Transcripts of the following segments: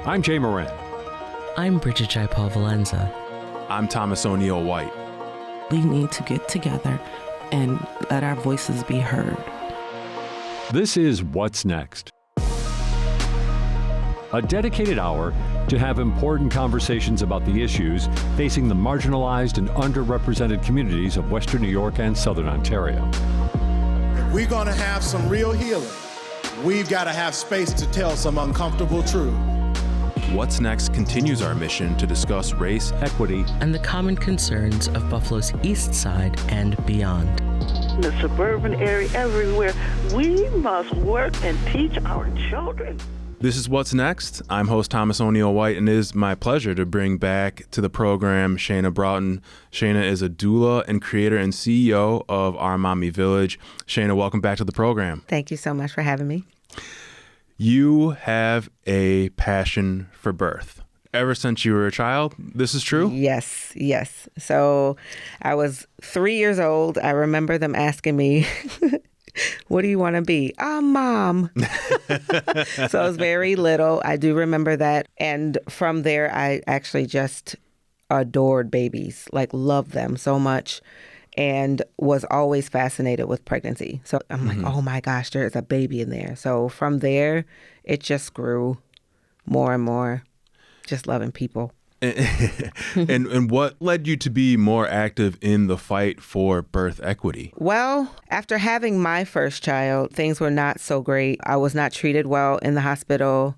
I'm Jay Moran. I'm Bridget Jaipal Valenza. I'm Thomas O'Neill White. We need to get together and let our voices be heard. This is What's Next, a dedicated hour to have important conversations about the issues facing the marginalized and underrepresented communities of Western New York and Southern Ontario. If we're going to have some real healing, we've got to have space to tell some uncomfortable truth. What's Next continues our mission to discuss race, Equity, and the common concerns of Buffalo's East Side and beyond. In the suburban area, everywhere, we must work and teach our children. This is What's Next. I'm host Thomas O'Neill White, and it is my pleasure to bring back to the program Shyana Broughton. Shyana is a doula and creator and CEO of Our Mommie Village. Shyana, welcome back to the program. Thank you so much for having me. You have a passion for birth. Ever since you were a child, this is true? Yes. So I was 3 years old. I remember them asking me, what do you want to be? Mom. So I was very little. I do remember that. And from there, I actually just adored babies, like loved them so much, and was always fascinated with pregnancy. So I'm like, oh my gosh, there is a baby in there. So from there, it just grew more and more, just loving people. And what led you to be more active in the fight for birth equity? Well, after having my first child, things were not so great. I was not treated well in the hospital.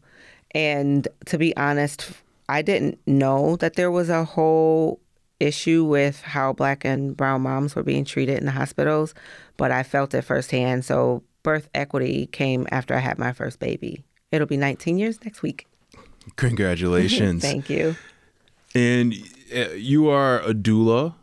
And to be honest, I didn't know that there was a whole issue with how Black and brown moms were being treated in the hospitals, but I felt it firsthand. So birth equity came after I had my first baby. It'll be 19 years next week. Congratulations. Thank you. And you are a doula.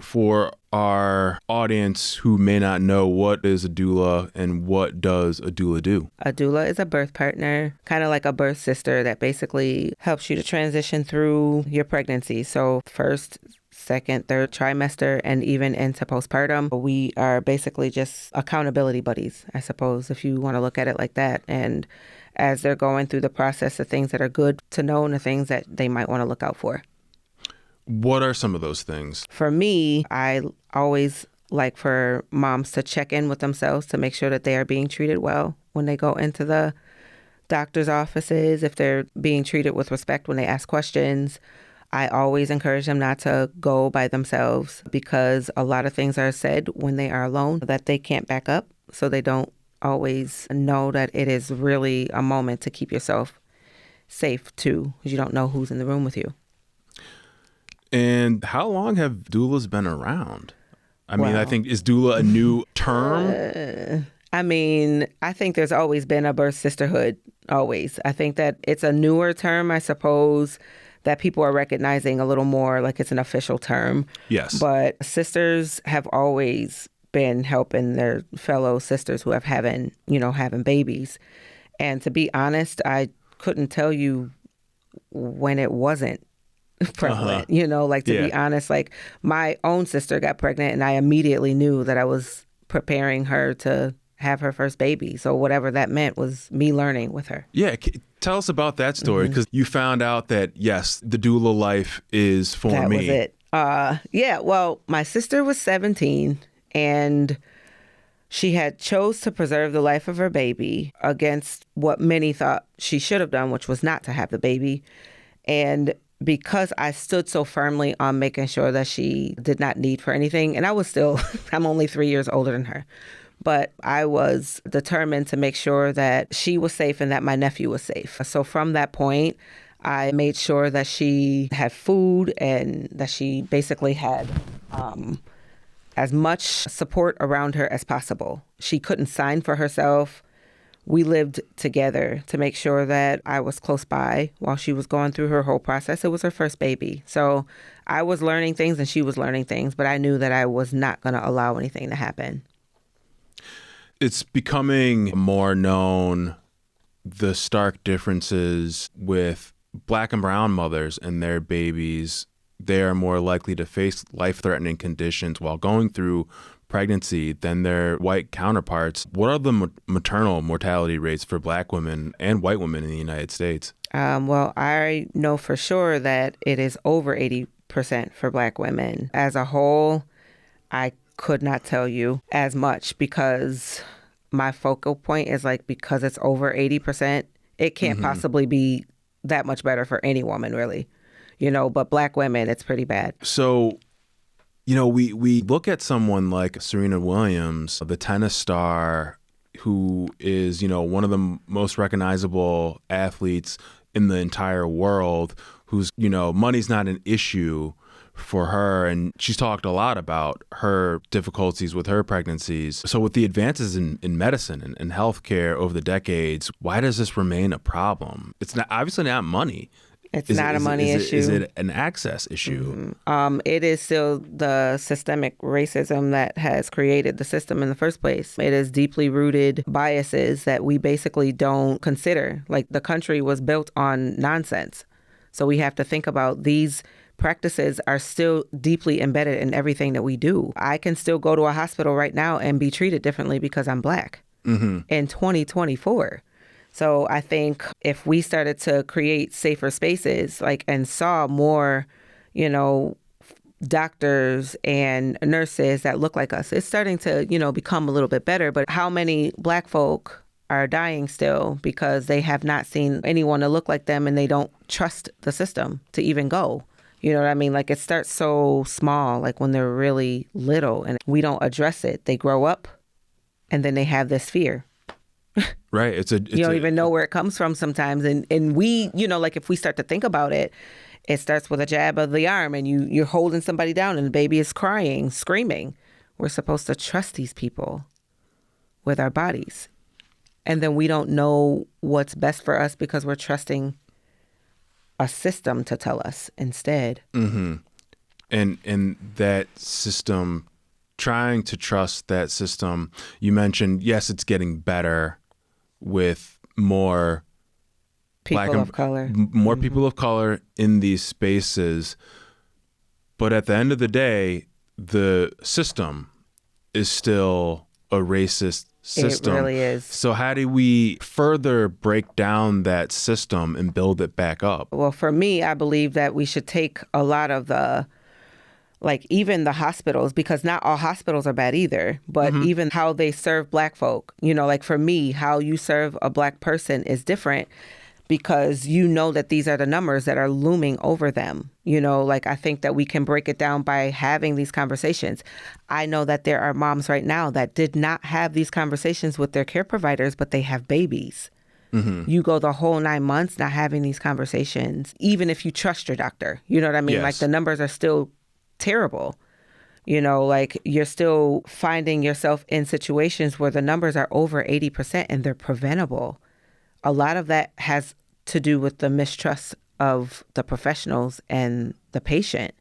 For our audience who may not know, what is a doula and what does a doula do? A doula is a birth partner, kind of like a birth sister that basically helps you to transition through your pregnancy. So first, second, third trimester, and even into postpartum. We are basically just accountability buddies, I suppose, if you want to look at it like that. And as they're going through the process, of things that are good to know and the things that they might want to look out for. What are some of those things? For me, I always like for moms to check in with themselves to make sure that they are being treated well when they go into the doctor's offices, if they're being treated with respect when they ask questions. I always encourage them not to go by themselves because a lot of things are said when they are alone that they can't back up, so they don't always know that it is really a moment to keep yourself safe too, because you don't know who's in the room with you. And how long have doulas been around? I mean, I think, is doula a new term? I think there's always been a birth sisterhood, always. I think that it's a newer term, I suppose, that people are recognizing a little more like it's an official term. Yes. But sisters have always been helping their fellow sisters who have having babies. And to be honest, I couldn't tell you when it wasn't prevalent, be honest, like my own sister got pregnant and I immediately knew that I was preparing her to have her first baby. So whatever that meant was me learning with her. Yeah. Tell us about that story, because you found out that, yes, the doula life is for that me. That was it. Well, my sister was 17 and she had chose to preserve the life of her baby against what many thought she should have done, which was not to have the baby. And because I stood so firmly on making sure that she did not need for anything, and I was still, I'm only 3 years older than her, but I was determined to make sure that she was safe and that my nephew was safe. So from that point, I made sure that she had food and that she basically had as much support around her as possible. She couldn't sign for herself. We lived together to make sure that I was close by while she was going through her whole process. It was her first baby. So I was learning things and she was learning things, but I knew that I was not going to allow anything to happen. It's becoming more known, the stark differences with Black and brown mothers and their babies. They are more likely to face life-threatening conditions while going through pregnancy than their white counterparts. What are the maternal mortality rates for Black women and white women in the United States? Well, I know for sure that it is over 80% for Black women. As a whole, I could not tell you as much because my focal point is like, because it's over 80%, it can't possibly be that much better for any woman, really. But Black women, it's pretty bad. So, we look at someone like Serena Williams, the tennis star, who is, one of the most recognizable athletes in the entire world, who's, money's not an issue for her. And she's talked a lot about her difficulties with her pregnancies. So with the advances in medicine and healthcare over the decades, why does this remain a problem? It's not obviously not money. It's not a money issue. Is it an access issue? It is still the systemic racism that has created the system in the first place. It is deeply rooted biases that we basically don't consider. Like, the country was built on nonsense. So we have to think about these practices are still deeply embedded in everything that we do. I can still go to a hospital right now and be treated differently because I'm Black in 2024. So I think if we started to create safer spaces, and saw more, doctors and nurses that look like us, it's starting to, become a little bit better. But how many Black folk are dying still because they have not seen anyone to look like them and they don't trust the system to even go? You know what I mean? Like, it starts so small, like when they're really little, and we don't address it. They grow up and then they have this fear. Right. You don't even know where it comes from sometimes. And we, if we start to think about it, it starts with a jab of the arm and you're holding somebody down and the baby is crying, screaming. We're supposed to trust these people with our bodies. And then we don't know what's best for us because we're trusting a system to tell us instead. And that system, trying to trust that system, you mentioned, yes, it's getting better with more people of color. More people of color in these spaces. But at the end of the day, the system is still a racist system. It really is. So how do we further break down that system and build it back up? Well, for me, I believe that we should take a lot of the, even the hospitals, because not all hospitals are bad either, but even how they serve Black folk, for me, how you serve a Black person is different because that these are the numbers that are looming over them. I think that we can break it down by having these conversations. I know that there are moms right now that did not have these conversations with their care providers, but they have babies. You go the whole 9 months not having these conversations, even if you trust your doctor. You know what I mean? Yes. The numbers are still terrible. You're still finding yourself in situations where the numbers are over 80% and they're preventable. A lot of that has to do with the mistrust of the professionals and the patient.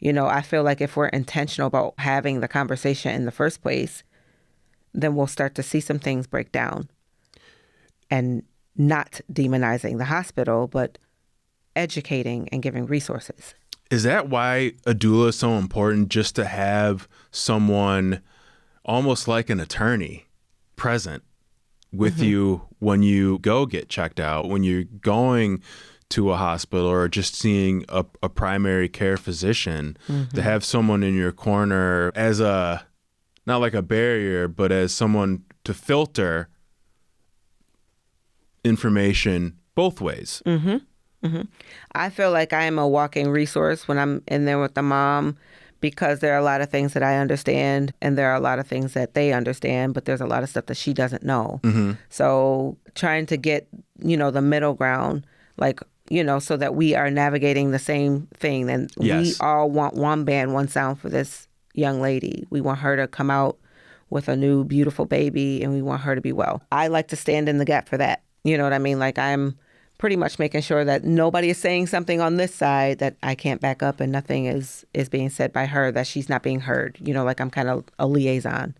I feel like if we're intentional about having the conversation in the first place, then we'll start to see some things break down. And not demonizing the hospital, but educating and giving resources. Is that why a doula is so important, just to have someone almost like an attorney present with you when you go get checked out, when you're going to a hospital or just seeing a primary care physician, to have someone in your corner as not like a barrier, but as someone to filter information both ways. I feel like I am a walking resource when I'm in there with the mom, because there are a lot of things that I understand and there are a lot of things that they understand, but there's a lot of stuff that she doesn't know. So trying to get, the middle ground, so that we are navigating the same thing. And we all want one band, one sound for this young lady. We want her to come out with a new, beautiful baby, and we want her to be well. I like to stand in the gap for that. You know what I mean? I'm pretty much making sure that nobody is saying something on this side that I can't back up, and nothing is being said by her that she's not being heard. I'm kind of a liaison.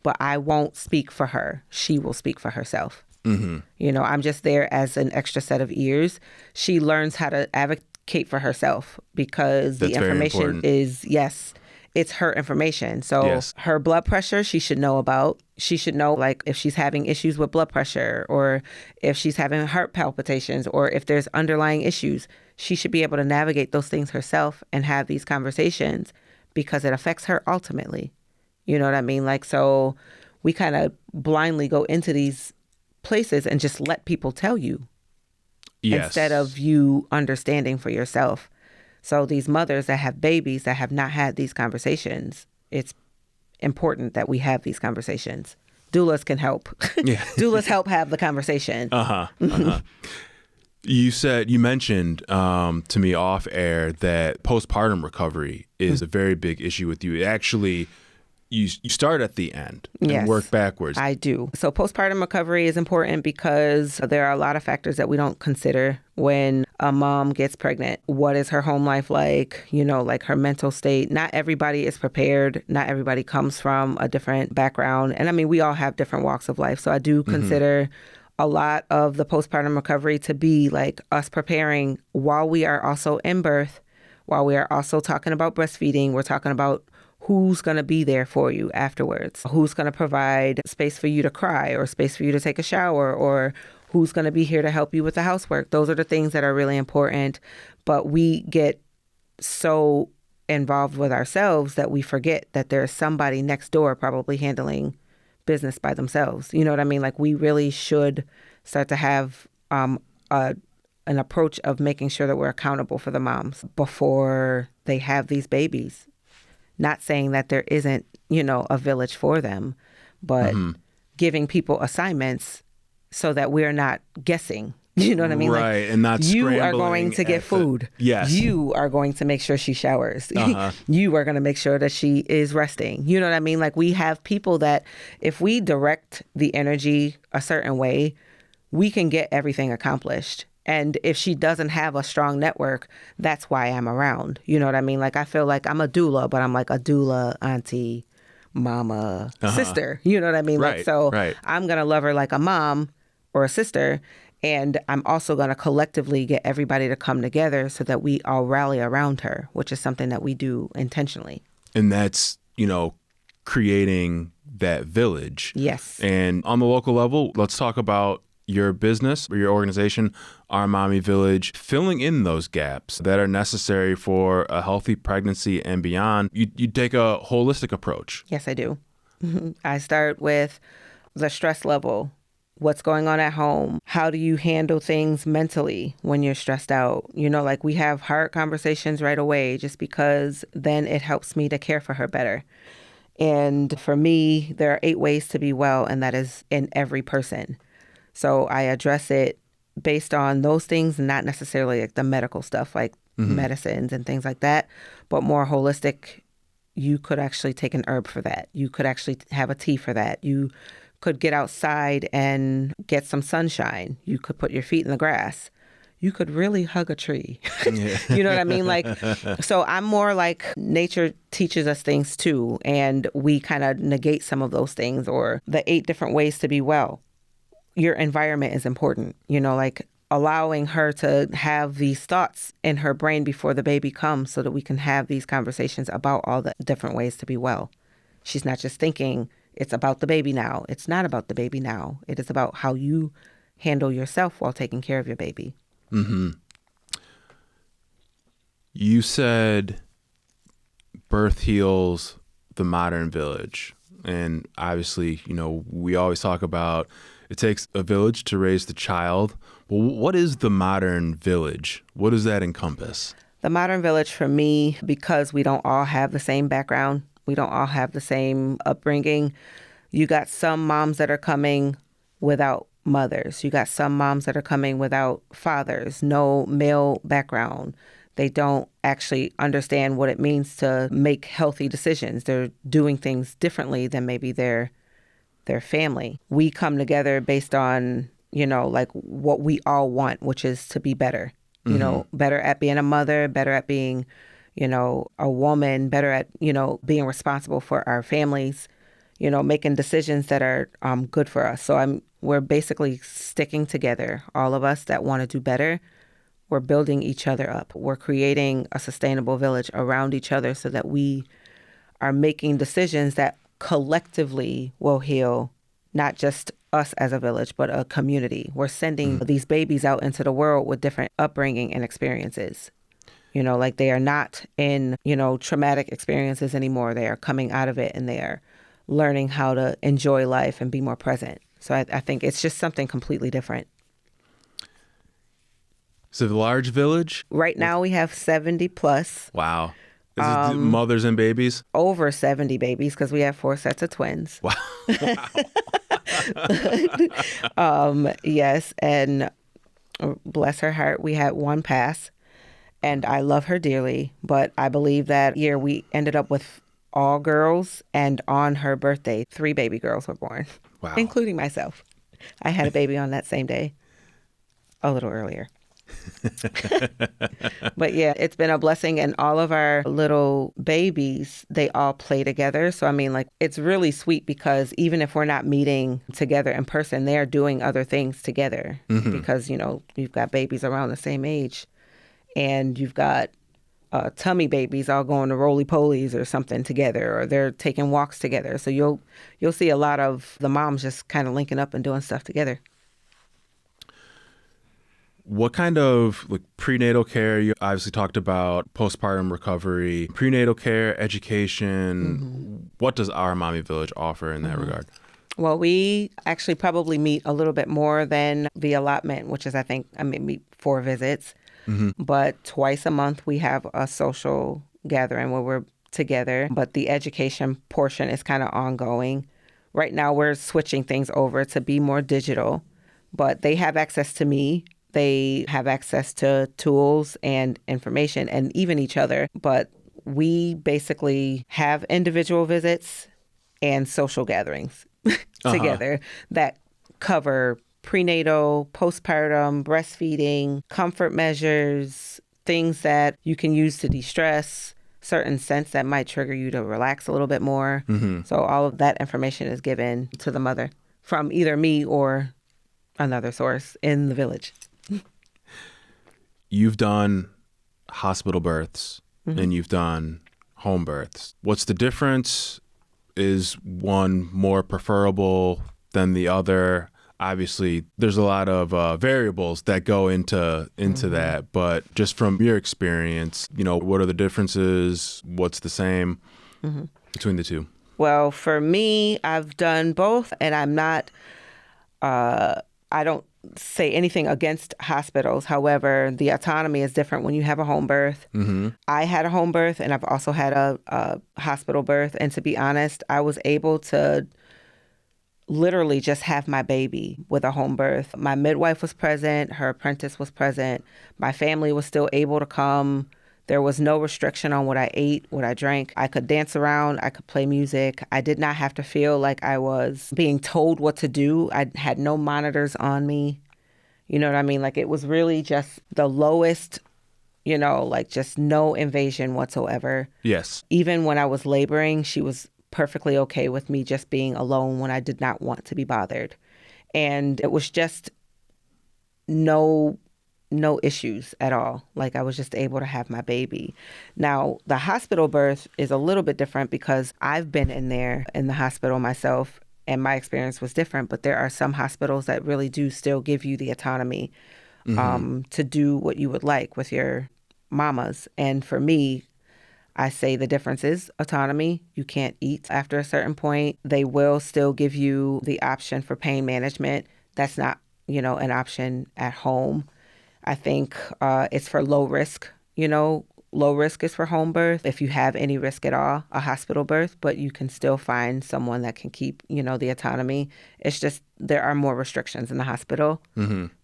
But I won't speak for her. She will speak for herself. I'm just there as an extra set of ears. She learns how to advocate for herself because That's the information is, it's her information. So Yes. her blood pressure, she should know about. She should know, like, if she's having issues with blood pressure, or if she's having heart palpitations, or if there's underlying issues. She should be able to navigate those things herself and have these conversations because it affects her ultimately. You know what I mean? Like, so we kind of blindly go into these places and just let people tell you instead of you understanding for yourself. So these mothers that have babies that have not had these conversations, it's important that we have these conversations. Doulas can help. Yeah. Doulas help have the conversation. You mentioned to me off air that postpartum recovery is a very big issue with you. It actually, you start at the end and Yes, work backwards. I do. So postpartum recovery is important because there are a lot of factors that we don't consider when a mom gets pregnant. What is her home life like? You know, like her mental state. Not everybody is prepared. Not everybody comes from a different background. And I mean, we all have different walks of life. So I do consider a lot of the postpartum recovery to be like us preparing while we are also in birth, while we are also talking about breastfeeding. We're talking about who's going to be there for you afterwards, who's going to provide space for you to cry or space for you to take a shower, or who's going to be here to help you with the housework. Those are the things that are really important. But we get so involved with ourselves that we forget that there's somebody next door probably handling business by themselves. You know what I mean? Like, we really should start to have an approach of making sure that we're accountable for the moms before they have these babies. Not saying that there isn't, you know, a village for them, but giving people assignments so that we're not guessing. You know what I mean? Right, like, and not you are scrambling going to get food. Yes. You are going to make sure she showers. You are going to make sure that she is resting. You know what I mean? Like, we have people that if we direct the energy a certain way, we can get everything accomplished. And if she doesn't have a strong network, that's why I'm around. You know what I mean? Like, I feel like I'm a doula, but I'm like a doula, auntie, mama, sister. You know what I mean? Right, Like, so right. I'm going to love her like a mom or a sister. And I'm also going to collectively get everybody to come together so that we all rally around her, which is something that we do intentionally. And that's, you know, creating that village. Yes. And on the local level, let's talk about your business or your organization, Our Mommie Village, filling in those gaps that are necessary for a healthy pregnancy and beyond. You take a holistic approach. Yes, I do. I start with the stress level. What's going on at home? How do you handle things mentally when you're stressed out? You know, like, we have hard conversations right away just because then it helps me to care for her better. And for me, there are 8 ways to be well, and that is in every person. So I address it based on those things, not necessarily like the medical stuff, like medicines and things like that, but more holistic. You could actually take an herb for that. You could actually have a tea for that. You could get outside and get some sunshine. You could put your feet in the grass. You could really hug a tree. You know what I mean? Like, so I'm more like nature teaches us things too, and we kind of negate some of those things, or the 8 different ways to be well. Your environment is important, you know, like allowing her to have these thoughts in her brain before the baby comes so that we can have these conversations about all the different ways to be well. She's not just thinking it's about the baby now. It's not about the baby now. It is about how you handle yourself while taking care of your baby. You said birth heals the modern village. And obviously, you know, we always talk about it takes a village to raise the child. Well, what is the modern village? What does that encompass? The modern village for me, because we don't all have the same background, we don't all have the same upbringing. You got some moms that are coming without mothers. You got some moms that are coming without fathers, no male background. They don't actually understand what it means to make healthy decisions. They're doing things differently than maybe their family. We come together based on, you know, like what we all want, which is to be better. You know, better at being a mother, better at being, you know, a woman, better at, you know, being responsible for our families, you know, making decisions that are good for us. So we're basically sticking together, all of us that want to do better. We're building each other up. We're creating a sustainable village around each other so that we are making decisions that collectively will heal not just us as a village, but a community. We're sending these babies out into the world with different upbringing and experiences. You know, like they are not in, traumatic experiences anymore. They are coming out of it and they are learning how to enjoy life and be more present. So I think it's just something completely different. It's a large village? Right now we have 70 plus. Wow. Is it mothers and babies? Over 70 babies because we have 4 sets of twins. Wow. Yes, and bless her heart, we had 1 pass, and I love her dearly, but I believe that year we ended up with all girls, and on her birthday, 3 baby girls were born, Wow. including myself. I had a baby on that same day, a little earlier. But yeah, it's been a blessing, and all of our little babies, they all play together. So I mean, like, it's really sweet because even if we're not meeting together in person, they are doing other things together because, you've got babies around the same age, and you've got tummy babies all going to roly-polies or something together, or they're taking walks together. So you'll see a lot of the moms just kind of linking up and doing stuff together. What kind of prenatal care? You obviously talked about postpartum recovery, prenatal care, education. What does our Mommie Village offer in that regard? Well, we actually probably meet a little bit more than the allotment, which is, meet 4 visits. But twice a month we have a social gathering where we're together. But the education portion is kind of ongoing. Right now we're switching things over to be more digital, but they have access to me. They have access to tools and information and even each other. But we basically have individual visits and social gatherings together that cover prenatal, postpartum, breastfeeding, comfort measures, things that you can use to de-stress, certain scents that might trigger you to relax a little bit more. So all of that information is given to the mother from either me or another source in the village. You've done hospital births and you've done home births. What's the difference? Is one more preferable than the other? Obviously, there's a lot of variables that go into that, but just from your experience, what are the differences? What's the same between the two? Well, for me, I've done both, and I'm not, I don't say anything against hospitals. However, the autonomy is different when you have a home birth. I had a home birth, and I've also had a hospital birth. And to be honest, I was able to literally just have my baby with a home birth. My midwife was present. Her apprentice was present. My family was still able to come. There was no restriction on what I ate, what I drank. I could dance around. I could play music. I did not have to feel like I was being told what to do. I had no monitors on me. You know what I mean? Like, it was really just the lowest, just no invasion whatsoever. Yes. Even when I was laboring, she was perfectly okay with me just being alone when I did not want to be bothered. And it was just no issues at all. Like, I was just able to have my baby. Now, the hospital birth is a little bit different because I've been in there in the hospital myself, and my experience was different. But there are some hospitals that really do still give you the autonomy to do what you would like with your mamas. And for me, I say the difference is autonomy. You can't eat after a certain point. They will still give you the option for pain management. That's not, an option at home. I think it's for low risk. Low risk is for home birth. If you have any risk at all, a hospital birth, but you can still find someone that can keep, the autonomy. It's just there are more restrictions in the hospital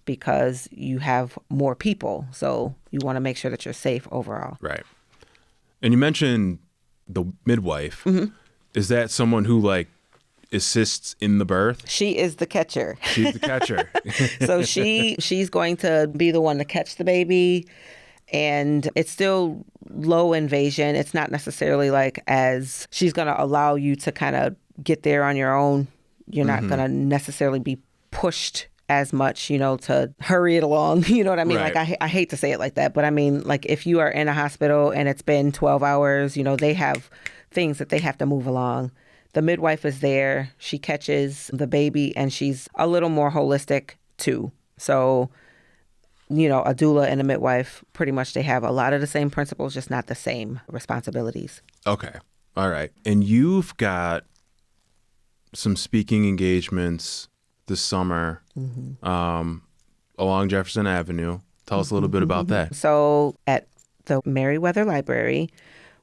because you have more people. So you want to make sure that you're safe overall. Right. And you mentioned the midwife. Is that someone who assists in the birth? She is the catcher. She's the catcher. So she's going to be the one to catch the baby. And it's still low invasion. It's not necessarily as she's going to allow you to kind of get there on your own. You're not going to necessarily be pushed as much, to hurry it along. You know what I mean? Right. I hate to say it like that, but I mean, if you are in a hospital and it's been 12 hours, they have things that they have to move along. The midwife is there. She catches the baby, and she's a little more holistic too. So, you know, a doula and a midwife, pretty much they have a lot of the same principles, just not the same responsibilities. Okay. All right. And you've got some speaking engagements this summer along Jefferson Avenue. Tell us a little bit about that. So at the Meriwether Library,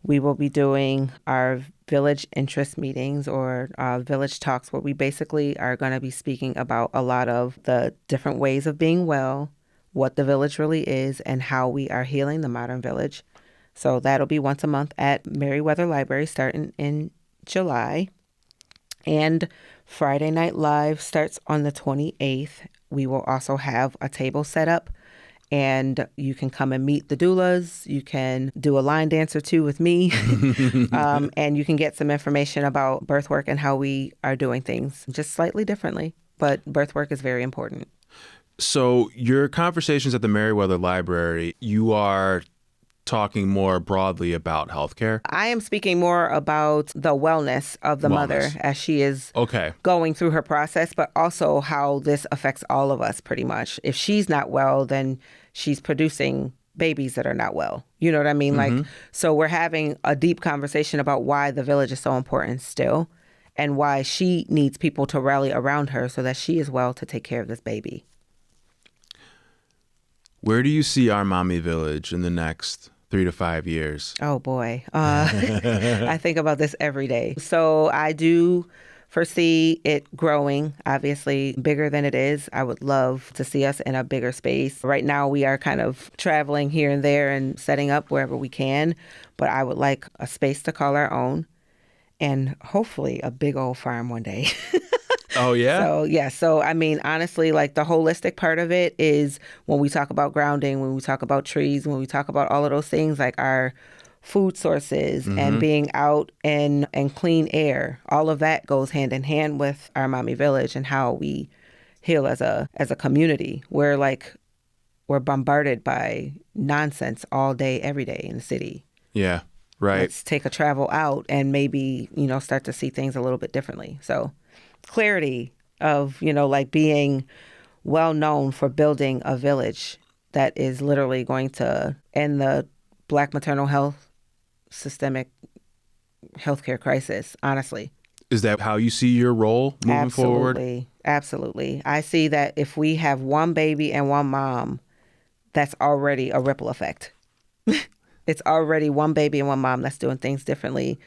we will be doing our village interest meetings or village talks, where we basically are going to be speaking about a lot of the different ways of being well, what the village really is, and how we are healing the modern village. So that'll be once a month at Meriwether Library starting in July. And Friday Night Live starts on the 28th. We will also have a table set up, and you can come and meet the doulas. You can do a line dance or two with me, and you can get some information about birth work and how we are doing things just slightly differently. But birth work is very important. So your conversations at the Meriwether Library, you are talking more broadly about healthcare? I am speaking more about the wellness of the mother as she is going through her process, but also how this affects all of us pretty much. If she's not well, then she's producing babies that are not well. You know what I mean? Like, so we're having a deep conversation about why the village is so important still, and why she needs people to rally around her so that she is well to take care of this baby. Where do you see our Mommie Village in the next 3 to 5 years? Oh, boy. I think about this every day. So I do foresee it growing, obviously, bigger than it is. I would love to see us in a bigger space. Right now, we are kind of traveling here and there and setting up wherever we can. But I would like a space to call our own, and hopefully a big old farm one day. Oh, yeah? So, yeah. So, I mean, honestly, like the holistic part of it is when we talk about grounding, when we talk about trees, when we talk about all of those things, like our food sources and being out and clean air, all of that goes hand in hand with our Mommie Village and how we heal as a community. We're bombarded by nonsense all day, every day in the city. Yeah, right. Let's take a travel out and maybe, start to see things a little bit differently. So clarity of, like being well known for building a village that is literally going to end the Black maternal health systemic healthcare crisis, honestly. Is that how you see your role moving forward? Absolutely. I see that if we have one baby and one mom, that's already a ripple effect. It's already one baby and one mom that's doing things differently,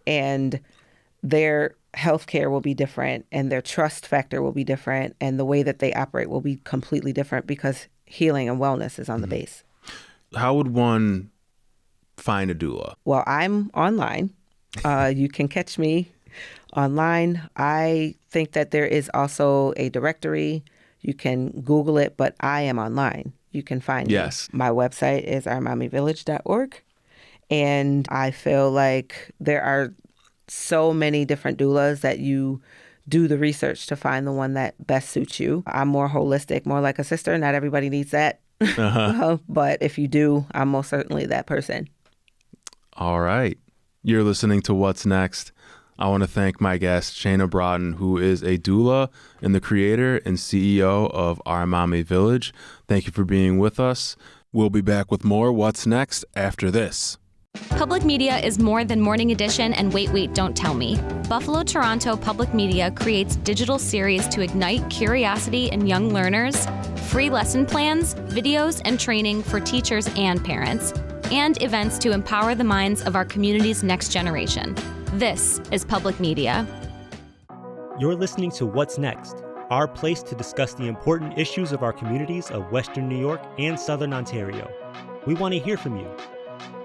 and their healthcare will be different, and their trust factor will be different, and the way that they operate will be completely different because healing and wellness is on the base. How would one find a doula? Well, I'm online. You can catch me online. I think that there is also a directory. You can Google it, but I am online. You can find me. My website is ourmommievillage.org. And I feel like there are so many different doulas that you do the research to find the one that best suits you. I'm more holistic, more like a sister. Not everybody needs that. But if you do, I'm most certainly that person. All right. You're listening to What's Next. I want to thank my guest, Shyana Broughton, who is a doula and the creator and CEO of Our Mommie Village. Thank you for being with us. We'll be back with more What's Next after this. Public media is more than Morning Edition and Wait, Don't Tell Me. Buffalo Toronto Public Media creates digital series to ignite curiosity in young learners, free lesson plans, videos, and training for teachers and parents, and events to empower the minds of our community's next generation. This is public media. You're listening to What's Next, our place to discuss the important issues of our communities of Western New York and Southern Ontario. We want to hear from you.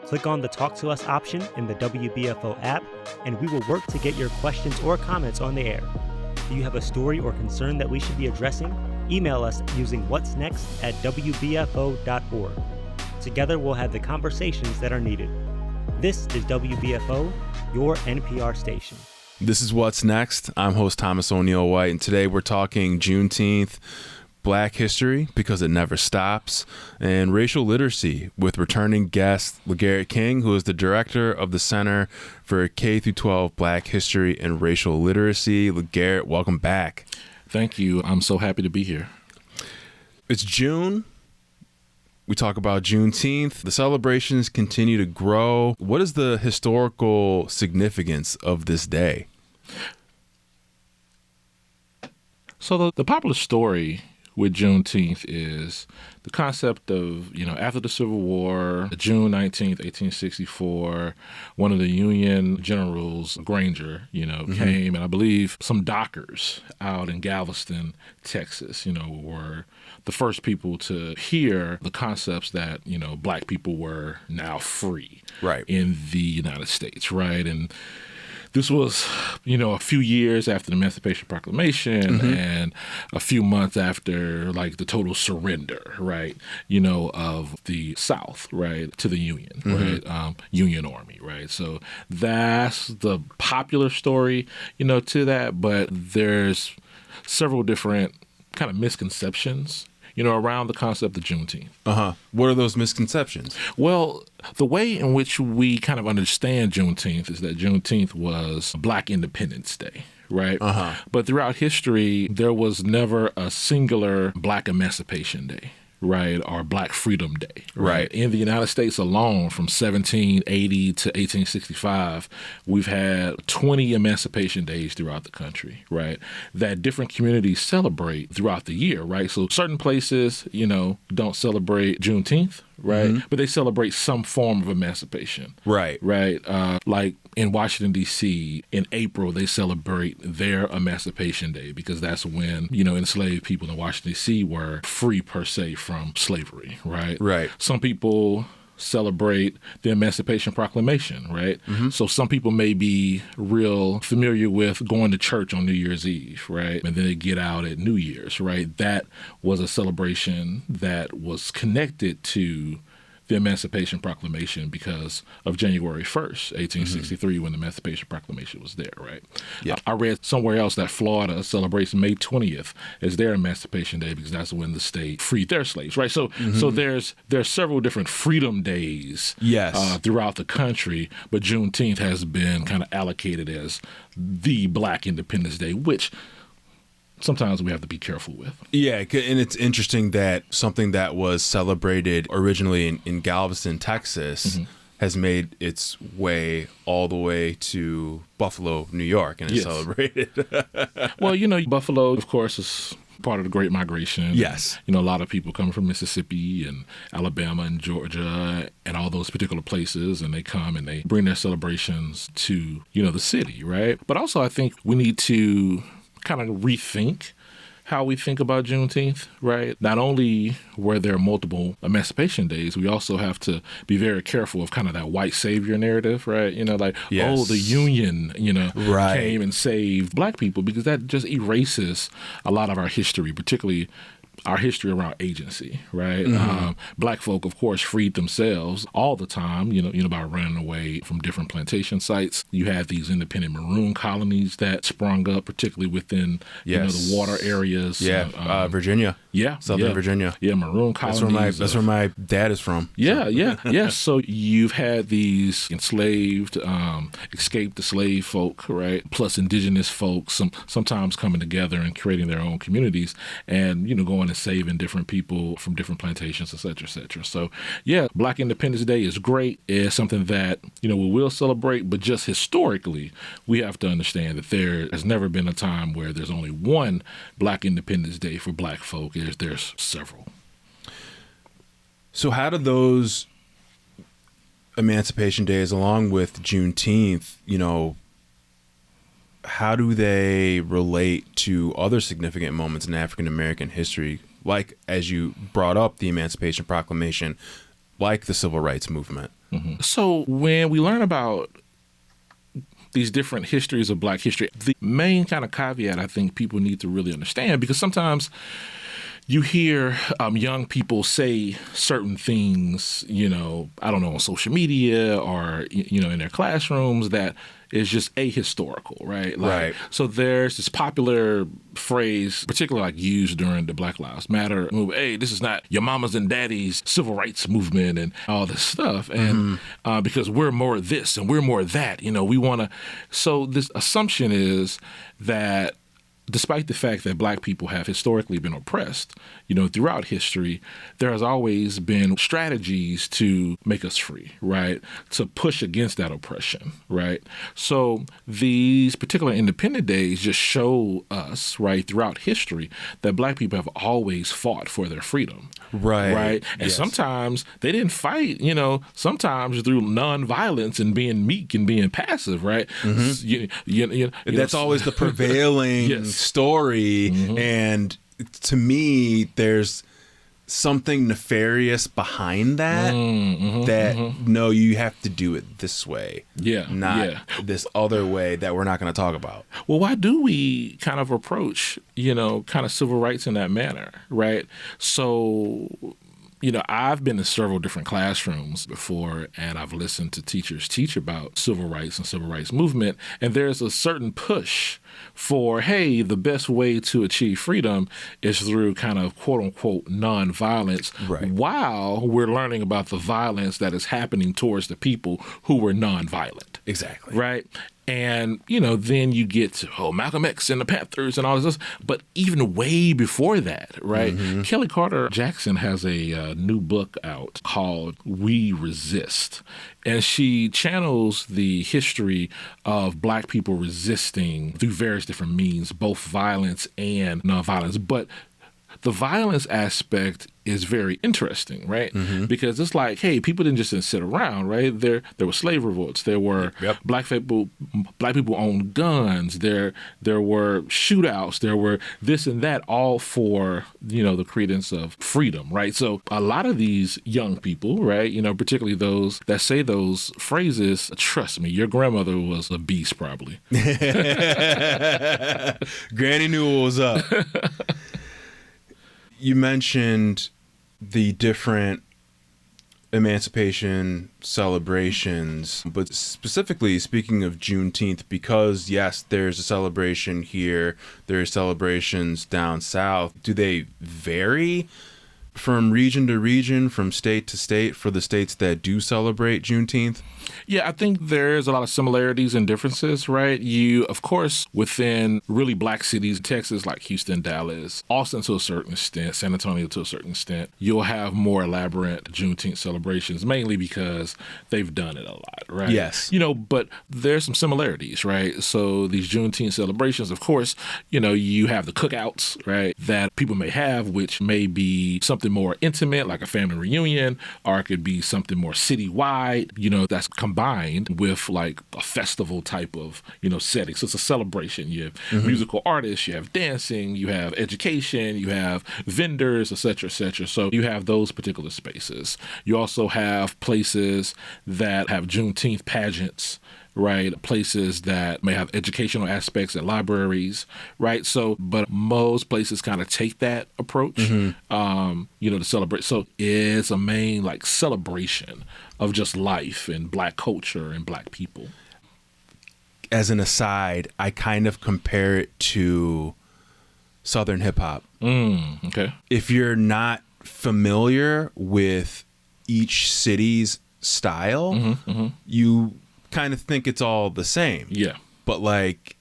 Click on the Talk to Us option in the WBFO app, and we will work to get your questions or comments on the air. Do you have a story or concern that we should be addressing? Email us using whatsnext@wbfo.org. Together, we'll have the conversations that are needed. This is WBFO, your NPR station. This is What's Next. I'm host Thomas O'Neill White, and today we're talking Juneteenth, Black History because it never stops, and racial literacy with returning guest LaGarrett King, who is the director of the Center for K-12 Black History and Racial Literacy. LaGarrett, welcome back. Thank you. I'm so happy to be here. It's June. We talk about Juneteenth. The celebrations continue to grow. What is the historical significance of this day? So the popular story with Juneteenth is the concept of, after the Civil War, June 19th, 1864, one of the Union generals, Granger, came, and I believe some dockers out in Galveston, Texas, were the first people to hear the concepts that, Black people were now free in the United States, right? And this was, a few years after the Emancipation Proclamation and a few months after, the total surrender, right, of the South, right, to the Union, right, Union Army, right? So that's the popular story, to that, but there's several different kind of misconceptions around the concept of Juneteenth. What are those misconceptions? Well, the way in which we kind of understand Juneteenth is that Juneteenth was Black Independence Day, right? But throughout history, there was never a singular Black Emancipation Day, right, or Black Freedom Day, right? In the United States alone, from 1780 to 1865, we've had 20 Emancipation Days throughout the country, right, that different communities celebrate throughout the year, right? So certain places, don't celebrate Juneteenth, right, but they celebrate some form of emancipation, right? Like in Washington, D.C., in April, they celebrate their Emancipation Day because that's when, enslaved people in Washington, D.C. were free per se from slavery, right? Some people celebrate the Emancipation Proclamation, right? So some people may be real familiar with going to church on New Year's Eve, right? And then they get out at New Year's, right? That was a celebration that was connected to the Emancipation Proclamation because of January 1st, 1863, when the Emancipation Proclamation was there, right? I read somewhere else that Florida celebrates May 20th as their Emancipation Day because that's when the state freed their slaves, right? So there's several different freedom days throughout the country, but Juneteenth has been kind of allocated as the Black Independence Day, which sometimes we have to be careful with. Yeah, and it's interesting that something that was celebrated originally in Galveston, Texas, has made its way all the way to Buffalo, New York, and is celebrated. Well, Buffalo, of course, is part of the Great Migration. Yes. A lot of people come from Mississippi and Alabama and Georgia and all those particular places, and they come and they bring their celebrations to, the city, right? But also I think we need to kind of rethink how we think about Juneteenth, right? Not only were there multiple Emancipation Days, we also have to be very careful of kind of that white savior narrative, right? Oh, the Union, came and saved Black people, because that just erases a lot of our history, particularly our history around agency, right? Black folk, of course, freed themselves all the time, by running away from different plantation sites. You had these independent maroon colonies that sprung up, particularly within, the water areas. Virginia. Southern Virginia. Yeah, maroon colonies. That's where my dad is from. Yeah. So you've had these enslaved, escaped enslaved folk, right? Plus indigenous folks, sometimes coming together and creating their own communities and, going and saving different people from different plantations, et cetera, et cetera. So, Black Independence Day is great. It's something that, we will celebrate, but just historically, we have to understand that there has never been a time where there's only one Black Independence Day for Black folk. There's several. So how do those Emancipation Days, along with Juneteenth, how do they relate to other significant moments in African American history, like, as you brought up, the Emancipation Proclamation, like the Civil Rights Movement? So when we learn about these different histories of Black history, the main kind of caveat I think people need to really understand, because sometimes you hear young people say certain things, on social media or, in their classrooms that, is just ahistorical, right? Right. So there's this popular phrase, particularly like used during the Black Lives Matter movement. Hey, this is not your mama's and daddy's civil rights movement and all this stuff. And because we're more this and we're more that, we want to. So this assumption is that despite the fact that Black people have historically been oppressed, throughout history, there has always been strategies to make us free, right? To push against that oppression, right? So these particular Independent Days just show us, right, throughout history that Black people have always fought for their freedom. Right. And sometimes they didn't fight, sometimes through nonviolence and being meek and being passive, right? That's always the prevailing story. And to me, there's something nefarious behind that, no, you have to do it this way. Not this other way that we're not going to talk about. Well, why do we kind of approach, kind of civil rights in that manner, right? So, I've been in several different classrooms before, and I've listened to teachers teach about civil rights and civil rights movement, and there's a certain push for, hey, the best way to achieve freedom is through kind of quote-unquote nonviolence, while we're learning about the violence that is happening towards the people who were nonviolent. Exactly. Right? And, then you get to, Malcolm X and the Panthers and all this. But even way before that, right? Kelly Carter Jackson has a new book out called We Resist. And she channels the history of Black people resisting through various different means, both violence and nonviolence. But the violence aspect is very interesting, right? Because it's like, hey, people didn't just sit around, right? There were slave revolts. There were black people owned guns. There were shootouts. There were this and that, all for, the credence of freedom, right? So a lot of these young people, right, particularly those that say those phrases, trust me, your grandmother was a beast probably. Granny knew what was up. You mentioned the different emancipation celebrations, but specifically speaking of Juneteenth, because yes, there's a celebration here, there's celebrations down south. Do they vary from region to region, from state to state, for the states that do celebrate Juneteenth? Yeah, I think there's a lot of similarities and differences, right? You, of course, within really Black cities, Texas, like Houston, Dallas, Austin to a certain extent, San Antonio to a certain extent, you'll have more elaborate Juneteenth celebrations, mainly because they've done it a lot, right? Yes. But there's some similarities, right? So these Juneteenth celebrations, of course, you have the cookouts, right, that people may have, which may be something more intimate, like a family reunion, or it could be something more citywide, that's combined with like a festival type of, setting. So it's a celebration. You have musical artists, you have dancing, you have education, you have vendors, et cetera, et cetera. So you have those particular spaces. You also have places that have Juneteenth pageants, right? Places that may have educational aspects at libraries, right? So, but most places kind of take that approach, to celebrate. So it's a main like celebration of just life and Black culture and Black people. As an aside, I kind of compare it to Southern hip hop. Okay. If you're not familiar with each city's style, you kind of think it's all the same. Yeah. But like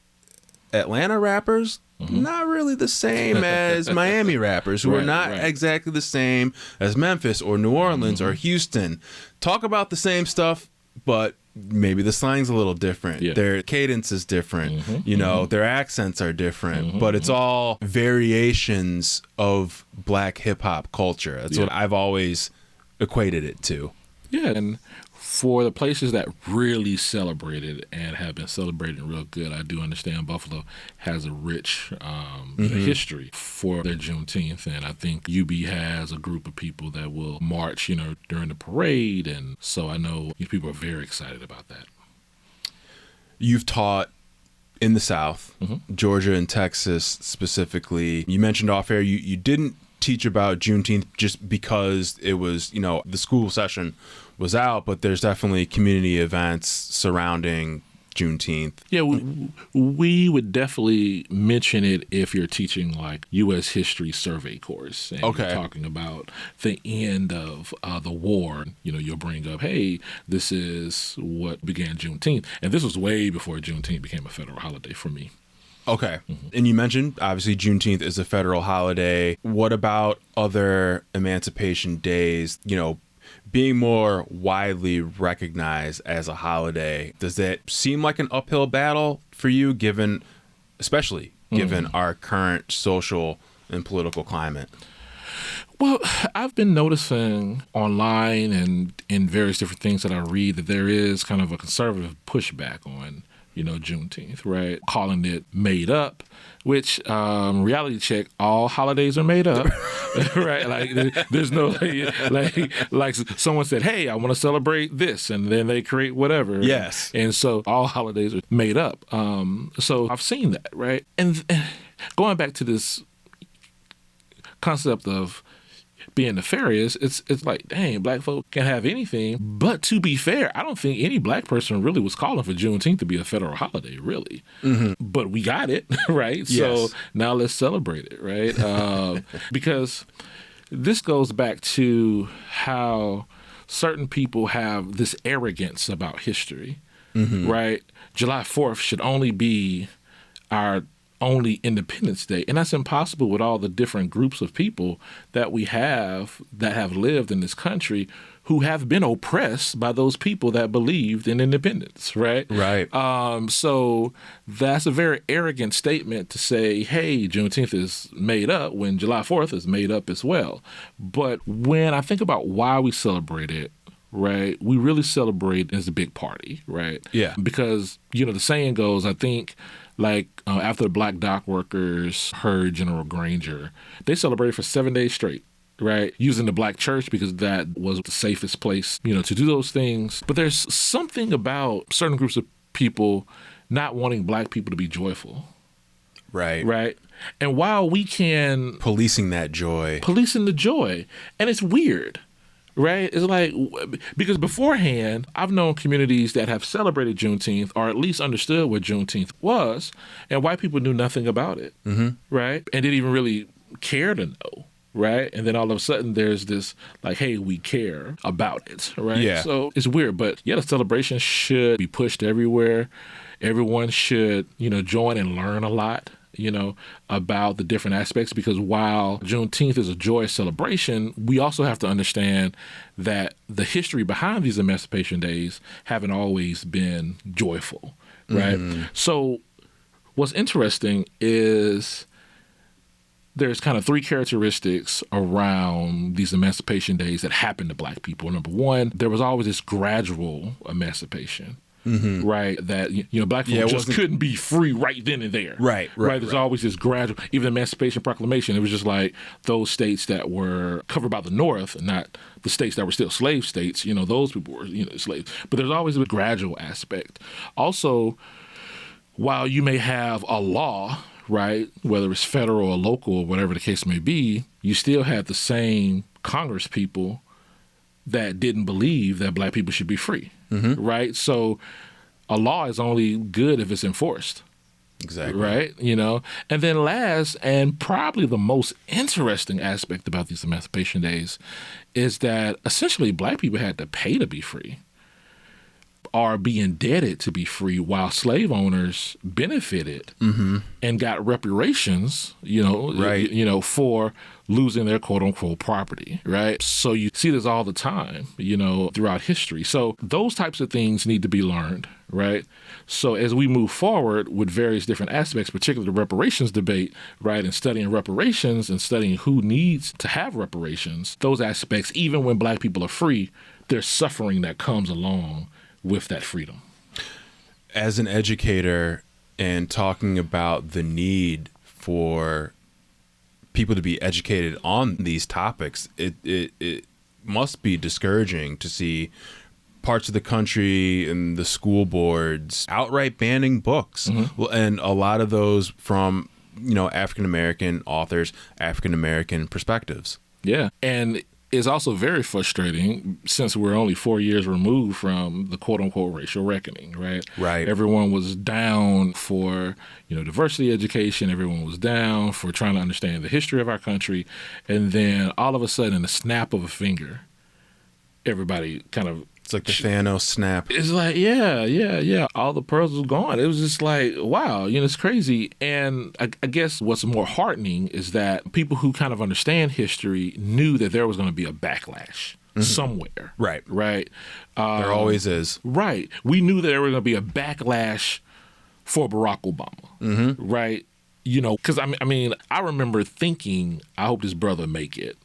Atlanta rappers, not really the same as Miami rappers, who are not exactly the same as Memphis or New Orleans or Houston. Talk about the same stuff, but maybe the slang's a little different. Yeah. Their cadence is different. Their accents are different, but it's all variations of Black hip hop culture. That's what I've always equated it to. Yeah. And for the places that really celebrated and have been celebrating real good, I do understand Buffalo has a rich history for their Juneteenth, and I think UB has a group of people that will march, during the parade, and so I know people are very excited about that. You've taught in the South, Georgia and Texas specifically. You mentioned off air you didn't teach about Juneteenth just because it was, the school session was out, but there's definitely community events surrounding Juneteenth? Yeah, we would definitely mention it if you're teaching like U.S. history survey course. And Okay. You're talking about the end of the war. You'll bring up, hey, this is what began Juneteenth. And this was way before Juneteenth became a federal holiday for me. Okay. And you mentioned, obviously, Juneteenth is a federal holiday. What about other emancipation days, being more widely recognized as a holiday? Does that seem like an uphill battle for you, especially given our current social and political climate? Well, I've been noticing online and in various different things that I read that there is kind of a conservative pushback on Juneteenth, right? Calling it made up, which reality check, all holidays are made up, right? Like there's no like someone said, hey, I want to celebrate this, and then they create whatever. Yes. And so all holidays are made up. So I've seen that, right? And going back to this concept of being nefarious, it's like, dang, black folk can have anything. But to be fair, I don't think any black person really was calling for Juneteenth to be a federal holiday, really. Mm-hmm. But we got it, right? Yes. So now let's celebrate it, right? Because this goes back to how certain people have this arrogance about history, right? July 4th should only be our only Independence Day. And that's impossible with all the different groups of people that we have that have lived in this country who have been oppressed by those people that believed in independence, right? Right. So that's a very arrogant statement to say, hey, Juneteenth is made up when July 4th is made up as well. But when I think about why we celebrate it, right, we really celebrate as a big party, right? Yeah. Because, the saying goes, I think, after the black dock workers heard General Granger, they celebrated for 7 days straight, right? Using the black church because that was the safest place, to do those things. But there's something about certain groups of people not wanting black people to be joyful. Right. Right. And while we can... Policing the joy. And it's weird. Right? It's like, because beforehand, I've known communities that have celebrated Juneteenth or at least understood what Juneteenth was, and white people knew nothing about it, right? And didn't even really care to know, right? And then all of a sudden there's this like, hey, we care about it, right? Yeah. So it's weird, but yeah, the celebration should be pushed everywhere. Everyone should, join and learn a lot, about the different aspects, because while Juneteenth is a joyous celebration, we also have to understand that the history behind these emancipation days haven't always been joyful, right? So what's interesting is there's kind of three characteristics around these emancipation days that happened to black people. Number one, there was always this gradual emancipation. Right, that black folks just couldn't be free right then and there. Right. There's always this gradual. Even the Emancipation Proclamation, it was just like those states that were covered by the North, not the states that were still slave states. Those people were slaves. But there's always a gradual aspect. Also, while you may have a law, right, whether it's federal or local or whatever the case may be, you still have the same Congress people that didn't believe that black people should be free. Right? So a law is only good if it's enforced. Exactly. Right? And then last, and probably the most interesting aspect about these emancipation days is that essentially black people had to pay to be free or be indebted to be free, while slave owners benefited and got reparations, for losing their quote unquote property, right? So you see this all the time, throughout history. So those types of things need to be learned, right? So as we move forward with various different aspects, particularly the reparations debate, right, and studying reparations and studying who needs to have reparations, those aspects, even when black people are free, there's suffering that comes along with that freedom. As an educator and talking about the need for people to be educated on these topics, it must be discouraging to see parts of the country and the school boards outright banning books. And a lot of those from, African-American authors, African-American perspectives. Yeah. And is also very frustrating since we're only 4 years removed from the quote unquote racial reckoning, right? Right. Everyone was down for, diversity education. Everyone was down for trying to understand the history of our country. And then all of a sudden, in the snap of a finger, everybody kind of, it's like the Thanos snap. it's like, yeah. All the pearls was gone. It was just like, wow, it's crazy. And I guess what's more heartening is that people who kind of understand history knew that there was going to be a backlash somewhere. Right. Right. There always is. Right. We knew that there was going to be a backlash for Barack Obama. Right. Because I remember thinking, I hope this brother make it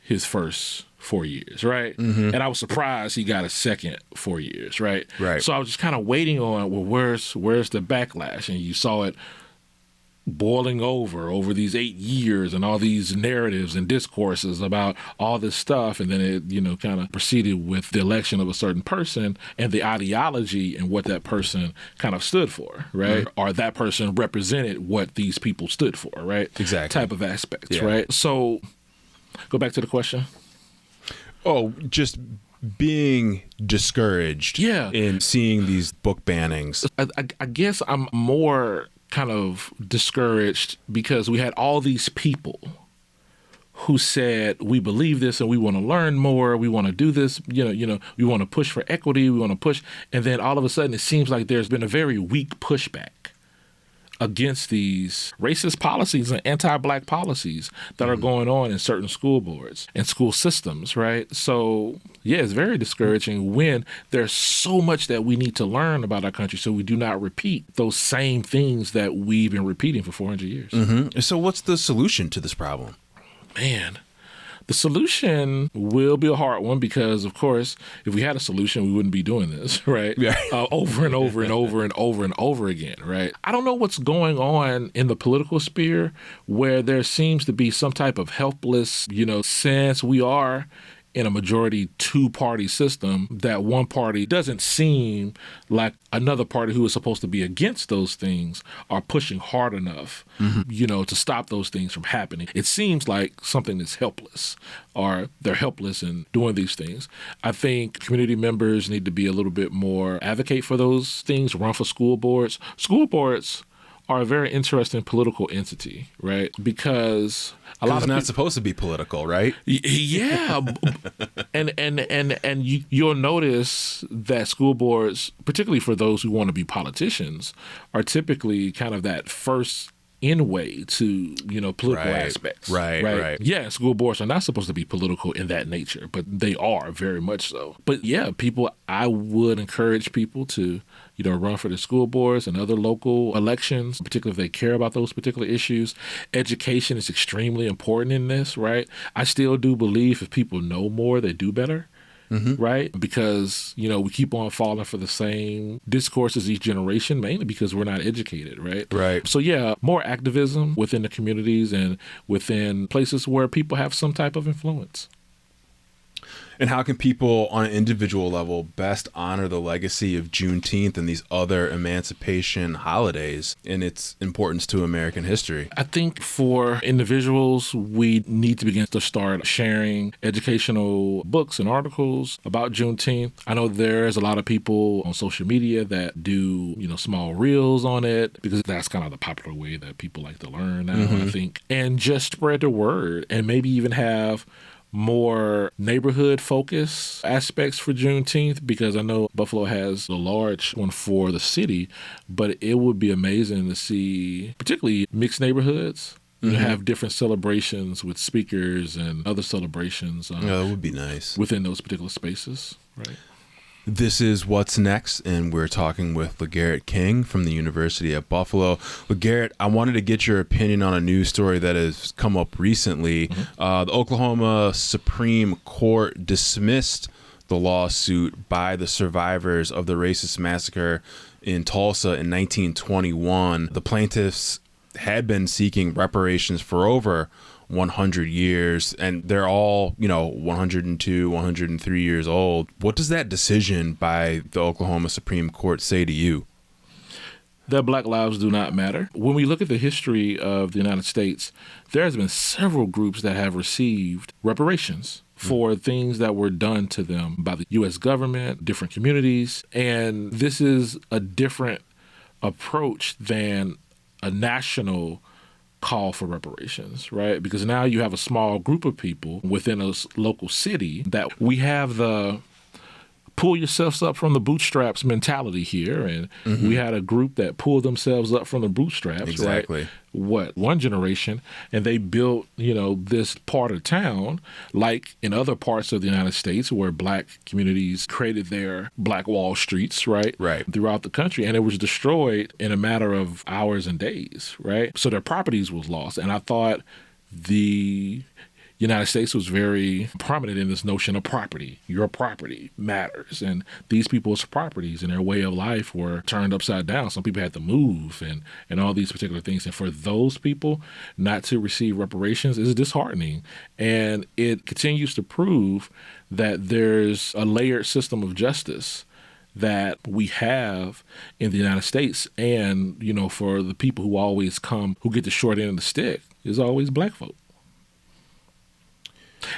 his first 4 years, right? And I was surprised he got a second 4 years, right? Right. So I was just kind of waiting on, well, where's the backlash? And you saw it boiling over these 8 years and all these narratives and discourses about all this stuff. And then it, kind of proceeded with the election of a certain person and the ideology and what that person kind of stood for, right? Or that person represented what these people stood for, right? Exactly. Type of aspects, right? So go back to the question. Oh, just being discouraged in seeing these book bannings. I guess I'm more kind of discouraged because we had all these people who said, we believe this and we want to learn more. We want to do this, we want to push for equity. We want to push. And then all of a sudden, it seems like there's been a very weak pushback against these racist policies and anti-Black policies that are going on in certain school boards and school systems, right? So, yeah, it's very discouraging when there's so much that we need to learn about our country so we do not repeat those same things that we've been repeating for 400 years. So what's the solution to this problem? Man, the solution will be a hard one because, of course, if we had a solution, we wouldn't be doing this, right? Yeah. Over and over and over and over and over again, right? I don't know what's going on in the political sphere where there seems to be some type of helpless, sense we are in a majority two-party system, that one party doesn't seem like another party who is supposed to be against those things are pushing hard enough, to stop those things from happening. It seems like something is helpless, or they're helpless in doing these things. I think community members need to be a little bit more advocate for those things, run for school boards. School boards are a very interesting political entity, right? Because a lot of not supposed to be political, right? Yeah, and you'll notice that school boards, particularly for those who want to be politicians, are typically kind of that first in-way to political aspects. Right. Yeah, school boards are not supposed to be political in that nature, but they are very much so. But yeah, I would encourage people to run for the school boards and other local elections, particularly if they care about those particular issues. Education is extremely important in this, right? I still do believe if people know more, they do better. Right? Because, we keep on falling for the same discourses each generation, mainly because we're not educated, right? Right. So, yeah, more activism within the communities and within places where people have some type of influence. And how can people on an individual level best honor the legacy of Juneteenth and these other emancipation holidays and its importance to American history? I think for individuals, we need to begin to start sharing educational books and articles about Juneteenth. I know there's a lot of people on social media that do, small reels on it because that's kind of the popular way that people like to learn now, I think. And just spread the word and maybe even have more neighborhood focus aspects for Juneteenth, because I know Buffalo has a large one for the city, but it would be amazing to see particularly mixed neighborhoods have different celebrations with speakers and other celebrations. That would be nice. Within those particular spaces, right? This is What's Next, and we're talking with LaGarrett King from the University at Buffalo. LaGarrett, I wanted to get your opinion on a news story that has come up recently. The Oklahoma Supreme Court dismissed the lawsuit by the survivors of the racist massacre in Tulsa in 1921. The plaintiffs had been seeking reparations for over 100 years, and they're all, 102, 103 years old. What does that decision by the Oklahoma Supreme Court say to you? that Black lives do not matter. When we look at the history of the United States, there has been several groups that have received reparations for things that were done to them by the U.S. government, different communities. And this is a different approach than a national call for reparations, right? Because now you have a small group of people within a local city that we have the pull yourselves up from the bootstraps mentality here. And we had a group that pulled themselves up from the bootstraps, Exactly. right? One generation, and they built, this part of town, like in other parts of the United States where Black communities created their Black Wall Streets, right? Right. Throughout the country. And it was destroyed in a matter of hours and days, right? So their properties was lost. And I thought the United States was very prominent in this notion of property. Your property matters. And these people's properties and their way of life were turned upside down. Some people had to move and all these particular things. And for those people not to receive reparations is disheartening. And it continues to prove that there's a layered system of justice that we have in the United States. And, for the people who always who get the short end of the stick is always Black folk.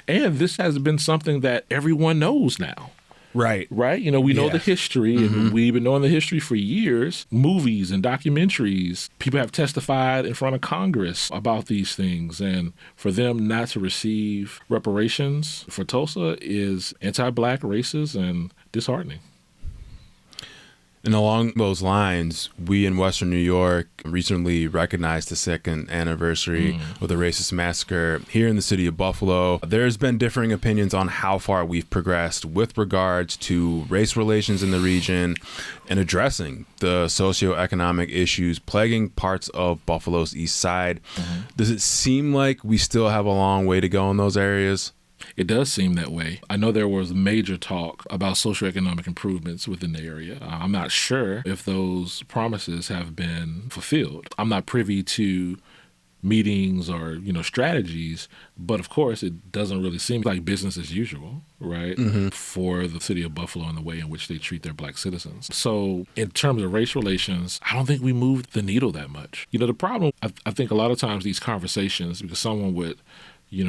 And this has been something that everyone knows now. Right. Right? We know the history, and we've been knowing the history for years. Movies and documentaries. People have testified in front of Congress about these things. And for them not to receive reparations for Tulsa is anti-Black, racist, and disheartening. And along those lines, we in Western New York recently recognized the second anniversary of the racist massacre here in the city of Buffalo. There's been differing opinions on how far we've progressed with regards to race relations in the region and addressing the socioeconomic issues plaguing parts of Buffalo's east side. Does it seem like we still have a long way to go in those areas? It does seem that way. I know there was major talk about socioeconomic improvements within the area. I'm not sure if those promises have been fulfilled. I'm not privy to meetings or, strategies, but of course it doesn't really seem like business as usual, right? For the city of Buffalo and the way in which they treat their Black citizens. So in terms of race relations, I don't think we moved the needle that much. The problem, I think a lot of times these conversations, because someone would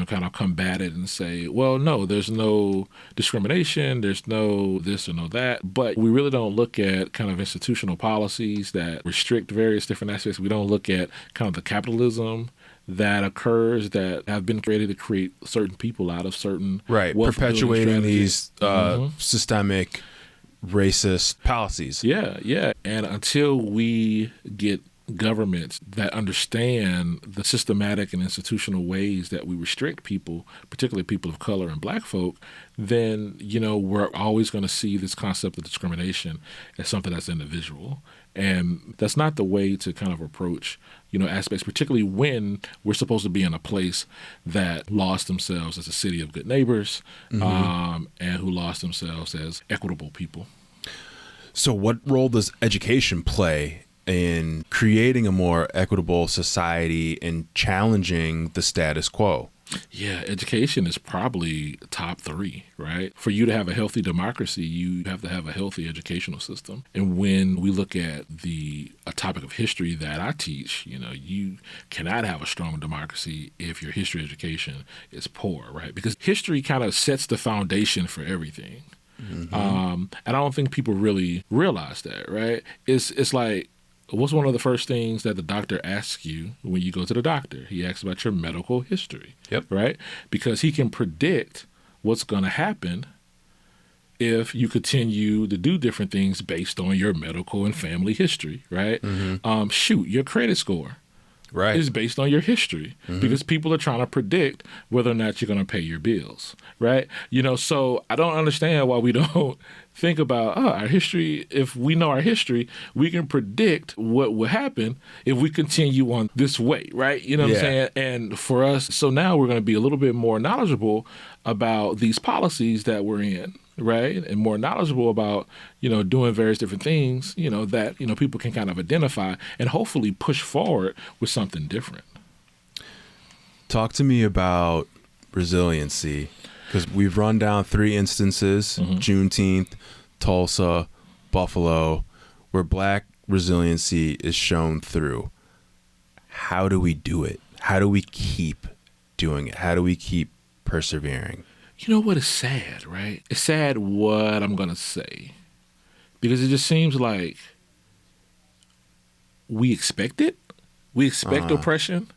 kind of combat it and say, well, no, there's no discrimination, there's no this or no that. But we really don't look at kind of institutional policies that restrict various different aspects. We don't look at kind of the capitalism that occurs that have been created to create certain people out of certain perpetuating these systemic racist policies. Yeah. And until we get governments that understand the systematic and institutional ways that we restrict people, particularly people of color and Black folk, then, we're always going to see this concept of discrimination as something that's individual. And that's not the way to kind of approach, aspects, particularly when we're supposed to be in a place that lost themselves as a city of good neighbors, and who lost themselves as equitable people. So what role does education play in creating a more equitable society and challenging the status quo? Yeah, education is probably top 3, right? For you to have a healthy democracy, you have to have a healthy educational system. And when we look at a topic of history that I teach, you cannot have a strong democracy if your history education is poor, right? Because history kind of sets the foundation for everything. And I don't think people really realize that, right? It's like, what's one of the first things that the doctor asks you when you go to the doctor? He asks about your medical history, right? Because he can predict what's going to happen if you continue to do different things based on your medical and family history, right? Your credit score is based on your history because people are trying to predict whether or not you're going to pay your bills, right? So I don't understand why we don't think about our history. If we know our history, we can predict what will happen if we continue on this way, right? You know what I'm saying? And for us, so now we're going to be a little bit more knowledgeable about these policies that we're in, right? And more knowledgeable about, doing various different things, that, people can kind of identify and hopefully push forward with something different. Talk to me about resiliency, because we've run down 3 instances, Juneteenth, Tulsa, Buffalo, where Black resiliency is shown through. How do we do it? How do we keep doing it? How do we keep persevering? You know what is sad, right? It's sad what I'm going to say, because it just seems like we expect it. We expect oppression.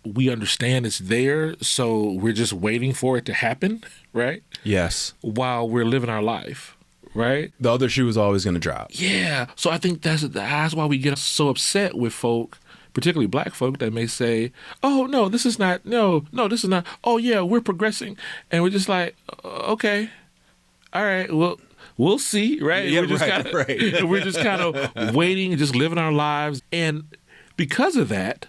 We understand it's there, so we're just waiting for it to happen, right? Yes. While we're living our life, right? The other shoe is always going to drop. Yeah. So I think that's why we get so upset with folk, particularly black folk, that may say, oh, no, this is not, this is not, oh, yeah, we're progressing. And we're just like, okay, all right, well, we'll see, right? Yeah, we're just kind of waiting and just living our lives. And because of that,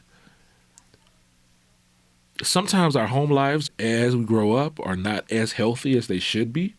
sometimes our home lives as we grow up are not as healthy as they should be,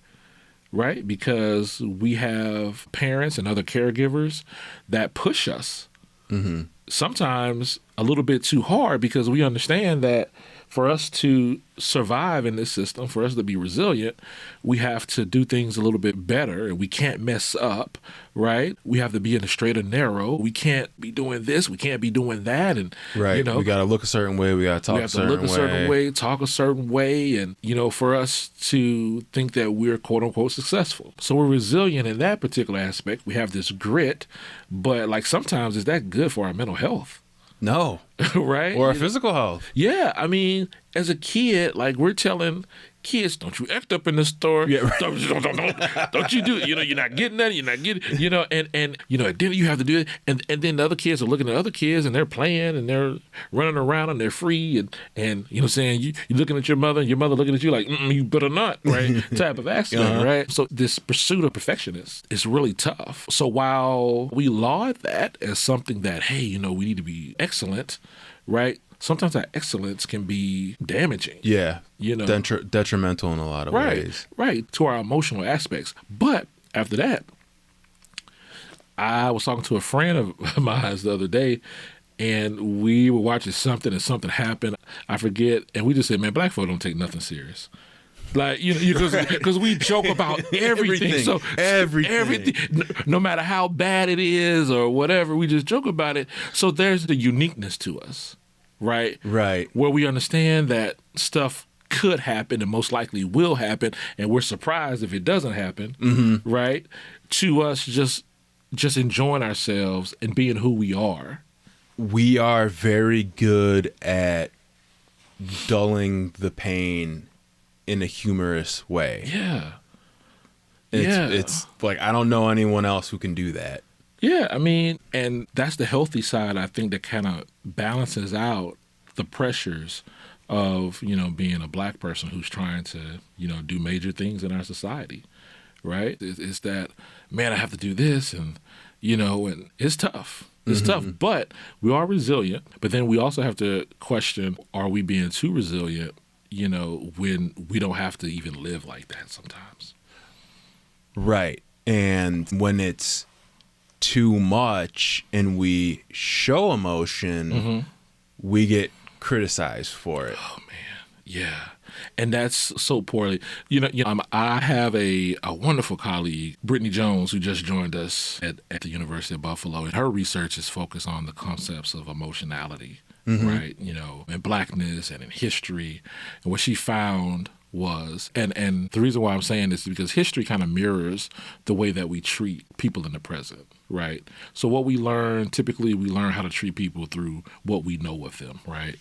right? Because we have parents and other caregivers that push us. Mm-hmm. Sometimes a little bit too hard, because we understand that for us to survive in this system, for us to be resilient, we have to do things a little bit better, and we can't mess up, right? We have to be in the straight and narrow. We can't be doing this. We can't be doing that. And, right. We got to look a certain way. We got to talk a certain way. We have to look a certain way, talk a certain way, and, for us to think that we're quote unquote successful. So we're resilient in that particular aspect. We have this grit, but like sometimes is that good for our mental health? No. Right? Or our physical health. Yeah. I mean, as a kid, like we're telling kids, don't you act up in the store. Yeah, right. Don't you do it. You're not getting that. You're not getting, and then you have to do it. And then the other kids are looking at other kids and they're playing and they're running around and they're free. And you know what I'm saying? You're looking at your mother and your mother looking at you like, you better not, right? Type of accident, right? So this pursuit of perfectionist is really tough. So while we laud that as something that, hey, we need to be excellent, right? Sometimes that excellence can be damaging. Yeah. Detrimental in a lot of ways. Right. To our emotional aspects. But after that, I was talking to a friend of mine the other day, and we were watching something and something happened. I forget. And we just said, man, black folk don't take nothing serious. Like, because we joke about everything. So everything, no matter how bad it is or whatever, we just joke about it. So there's the uniqueness to us. Right. Where we understand that stuff could happen and most likely will happen, and we're surprised if it doesn't happen. Mm-hmm. Right. To us, just enjoying ourselves and being who we are. We are very good at dulling the pain in a humorous way. Yeah. It's like, I don't know anyone else who can do that. Yeah, I mean, and that's the healthy side, I think, that kind of balances out the pressures of, being a black person who's trying to, do major things in our society, right? It's that, man, I have to do this, and, and it's tough. It's tough, but we are resilient. But then we also have to question, are we being too resilient, when we don't have to even live like that sometimes? Right. And when it's too much and we show emotion, we get criticized for it. Oh man, yeah, and that's so poorly. I have a wonderful colleague, Brittany Jones, who just joined us at the University of Buffalo, and her research is focused on the concepts of emotionality, right? In blackness and in history, and what she found was, and the reason why I'm saying this is because history kind of mirrors the way that we treat people in the present, right? So what we learn how to treat people through what we know of them, right?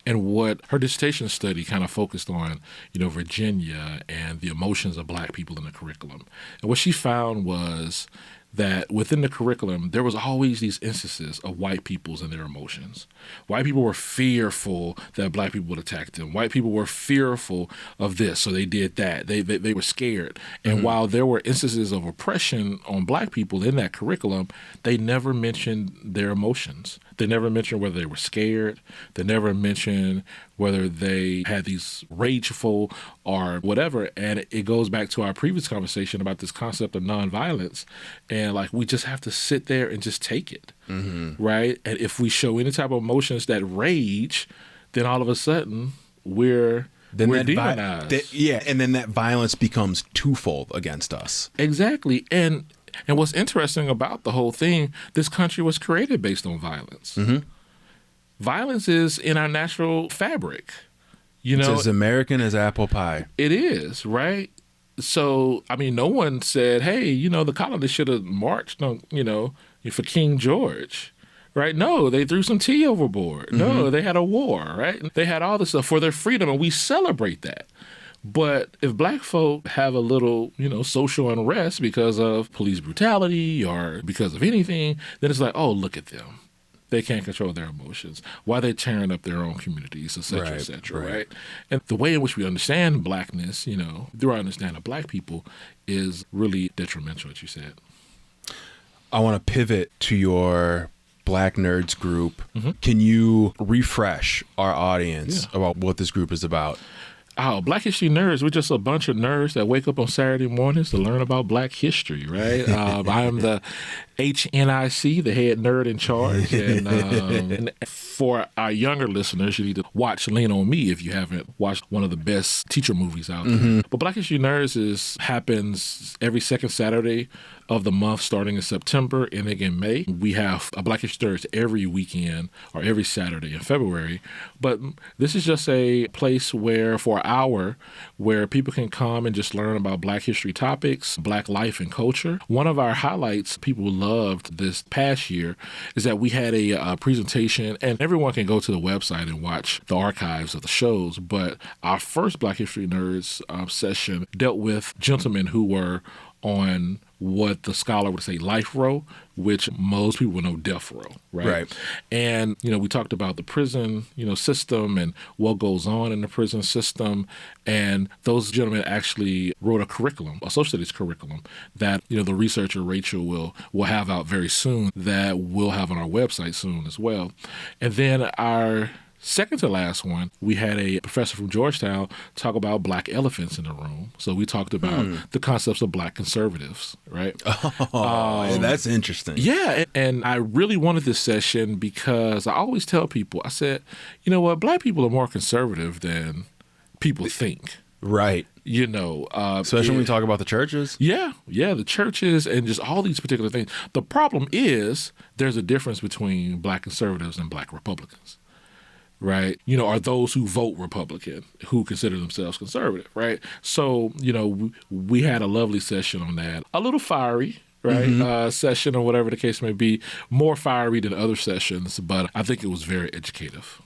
And what her dissertation study kind of focused on, Virginia and the emotions of black people in the curriculum. And what she found was that within the curriculum, there was always these instances of white peoples and their emotions. White people were fearful that black people would attack them. White people were fearful of this, so they did that. They were scared. And while there were instances of oppression on black people in that curriculum, they never mentioned their emotions. They never mentioned whether they were scared. They never mentioned whether they had these rageful or whatever. And it goes back to our previous conversation about this concept of nonviolence. And like, we just have to sit there and just take it, right? And if we show any type of emotions that rage, then all of a sudden we're demonized. And then that violence becomes twofold against us. Exactly. And And what's interesting about the whole thing, this country was created based on violence. Violence is in our natural fabric. It's as American as apple pie. It is, right? So, I mean, no one said, hey, the colonists should have marched on, for King George, right? No, they threw some tea overboard. No, they had a war, right? They had all this stuff for their freedom, and we celebrate that. But if black folk have a little, social unrest because of police brutality or because of anything, then it's like, oh, look at them. They can't control their emotions. Why are they tearing up their own communities, et cetera, right? And the way in which we understand blackness, through our understanding of black people, is really detrimental, as you said. I want to pivot to your Black Nerds group. Can you refresh our audience about what this group is about? Oh, Black History Nerds. We're just a bunch of nerds that wake up on Saturday mornings to learn about Black history, right? I am the HNIC, the head nerd in charge. And for our younger listeners, you need to watch Lean On Me if you haven't watched one of the best teacher movies out there. But Black History Nerds happens every second Saturday of the month starting in September, ending in May. We have a Black History Nerds every weekend or every Saturday in February. But this is just a place where, for an hour, where people can come and just learn about Black history topics, Black life and culture. One of our highlights people loved this past year is that we had a presentation, and everyone can go to the website and watch the archives of the shows. But our first Black History Nerds session dealt with gentlemen who were on what the scholar would say life row, which most people would know death row, right? And, we talked about the prison, system and what goes on in the prison system. And those gentlemen actually wrote a curriculum, a social studies curriculum that, the researcher Rachel will have out very soon, that we'll have on our website soon as well. And then our second to last one, we had a professor from Georgetown talk about Black elephants in the room. So we talked about the concepts of Black conservatives, right? That's interesting. Yeah, and I really wanted this session because I always tell people, I said, you know what, Black people are more conservative than people think. Right. Especially when we talk about the churches. Yeah, the churches and just all these particular things. The problem is there's a difference between Black conservatives and Black Republicans. Right, are those who vote Republican, who consider themselves conservative, right? So, we had a lovely session on that, a little fiery, right? Session or whatever the case may be, more fiery than other sessions, but I think it was very educative.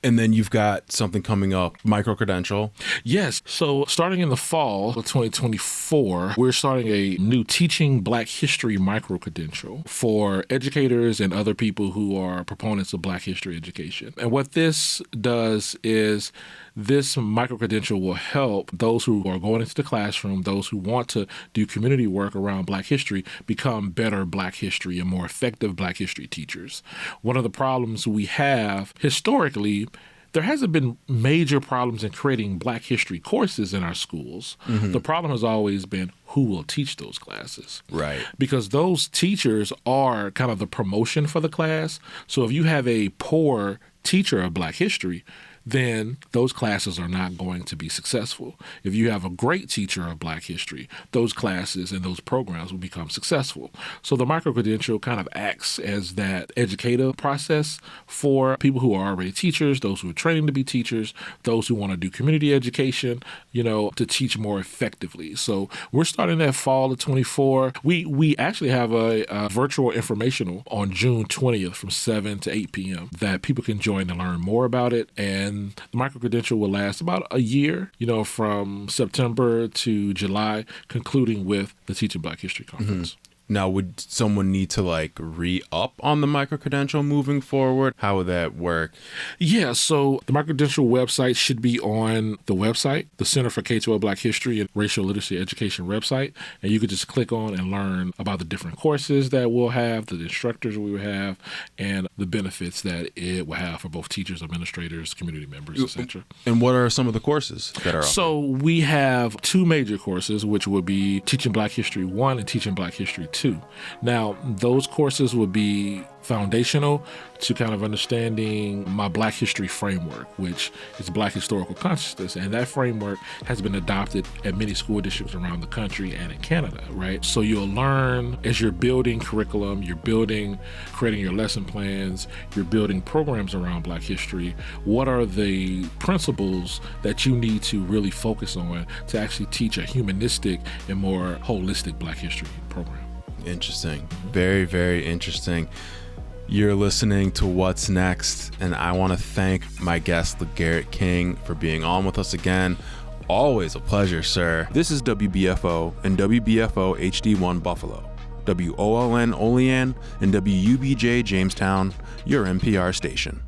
And then you've got something coming up, micro-credential. Yes. So starting in the fall of 2024, we're starting a new Teaching Black History micro-credential for educators and other people who are proponents of Black history education. And what this does is this micro-credential will help those who are going into the classroom, those who want to do community work around Black history, become better Black history and more effective Black history teachers. One of the problems we have historically, there hasn't been major problems in creating Black history courses in our schools. The problem has always been who will teach those classes. Right. Because those teachers are kind of the promotion for the class. So if you have a poor teacher of Black history, then those classes are not going to be successful. If you have a great teacher of Black history, those classes and those programs will become successful. So the micro-credential kind of acts as that educative process for people who are already teachers, those who are training to be teachers, those who want to do community education, to teach more effectively. So we're starting that fall of 24. We actually have a virtual informational on June 20th from 7 to 8 p.m. that people can join to learn more about it. And the micro-credential will last about a year, from September to July, concluding with the Teaching Black History Conference. Now, would someone need to re-up on the micro-credential moving forward? How would that work? Yeah, so the micro-credential website should be on the website, the Center for K-12 Black History and Racial Literacy Education website, and you could just click on and learn about the different courses that we'll have, the instructors we will have, and the benefits that it will have for both teachers, administrators, community members, etc. And what are some of the courses that are offered? So we have two major courses, which would be Teaching Black History 1 and Teaching Black History too. Now, those courses would be foundational to kind of understanding my Black history framework, which is Black historical consciousness. And that framework has been adopted at many school districts around the country and in Canada, right? So you'll learn as you're building curriculum, creating your lesson plans, you're building programs around Black history. What are the principles that you need to really focus on to actually teach a humanistic and more holistic Black history program? Interesting. Very, very interesting. You're listening to What's Next, and I want to thank my guest, LaGarrett King, for being on with us again. Always a pleasure, sir. This is WBFO and WBFO HD1 Buffalo, WOLN Olean, and WUBJ Jamestown, your NPR station.